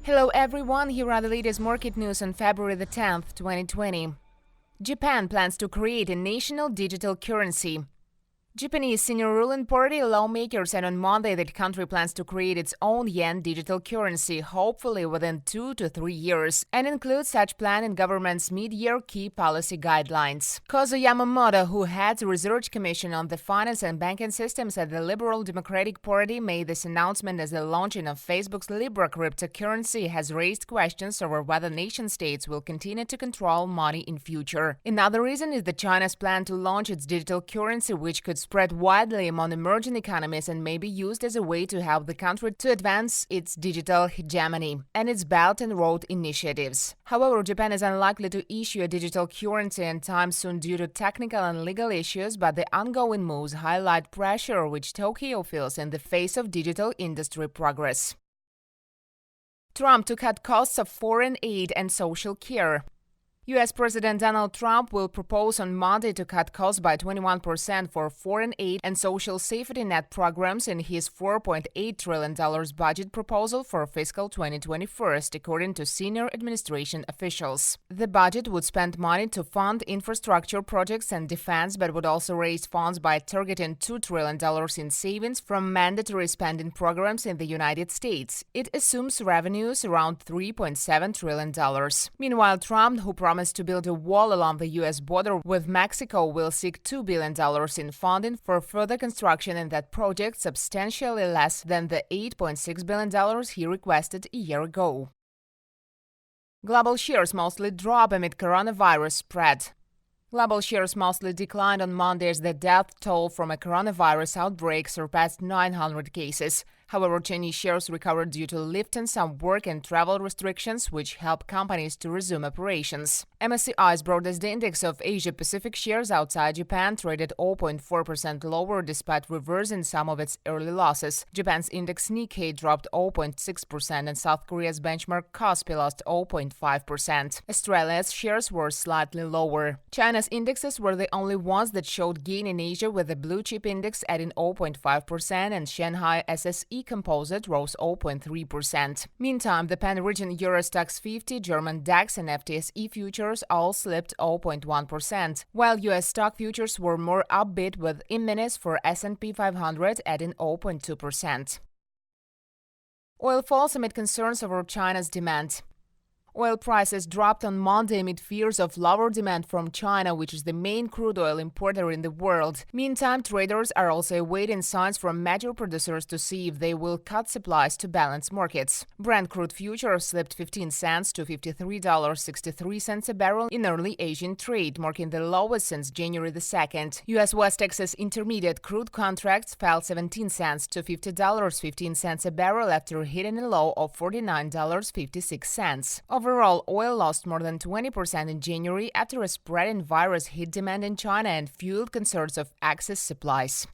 Hello everyone, here are the latest market news on February the 10th, 2020. Japan plans to create a national digital currency. Japanese senior ruling party lawmakers said on Monday that the country plans to create its own yen digital currency, hopefully within 2 to 3 years, and includes such plan in government's mid-year key policy guidelines. Kozo Yamamoto, who heads the Research Commission on the Finance and Banking Systems at the Liberal Democratic Party, made this announcement as the launching of Facebook's Libra cryptocurrency has raised questions over whether nation-states will continue to control money in future. Another reason is that China's plan to launch its digital currency, which could spread widely among emerging economies and may be used as a way to help the country to advance its digital hegemony and its Belt and Road initiatives. However, Japan is unlikely to issue a digital currency anytime soon due to technical and legal issues, but the ongoing moves highlight pressure which Tokyo feels in the face of digital industry progress. Trump to cut costs of foreign aid and social care. U.S. President Donald Trump will propose on Monday to cut costs by 21% for foreign aid and social safety net programs in his $4.8 trillion budget proposal for fiscal 2021, according to senior administration officials. The budget would spend money to fund infrastructure projects and defense, but would also raise funds by targeting $2 trillion in savings from mandatory spending programs in the United States. It assumes revenues around $3.7 trillion. Meanwhile, Trump, who promised to build a wall along the U.S. border with Mexico, will seek $2 billion in funding for further construction in that project, substantially less than the $8.6 billion he requested a year ago. Global shares mostly drop amid coronavirus spread. Global shares mostly declined on Monday as the death toll from a coronavirus outbreak surpassed 900 cases. However, Chinese shares recovered due to lifting some work and travel restrictions, which help companies to resume operations. MSCI's broadest index of Asia-Pacific shares outside Japan traded 0.4% lower despite reversing some of its early losses. Japan's index Nikkei dropped 0.6% and South Korea's benchmark Kospi lost 0.5%. Australia's shares were slightly lower. China's indexes were the only ones that showed gain in Asia, with the blue chip index adding 0.5% and Shanghai SSE Composite rose 0.3%. Meantime, the pan-region Eurostoxx 50, German DAX and FTSE futures all slipped 0.1%, while U.S. stock futures were more upbeat, with E-minis for S&P 500 adding 0.2%. Oil falls amid concerns over China's demand. Oil prices dropped on Monday amid fears of lower demand from China, which is the main crude oil importer in the world. Meantime, traders are also awaiting signs from major producers to see if they will cut supplies to balance markets. Brent crude futures slipped 15 cents to $53.63 a barrel in early Asian trade, marking the lowest since January the 2nd. U.S. West Texas Intermediate crude contracts fell 17 cents to $50.15 a barrel after hitting a low of $49.56. Overall, oil lost more than 20% in January after a spreading virus hit demand in China and fueled concerns of excess supplies.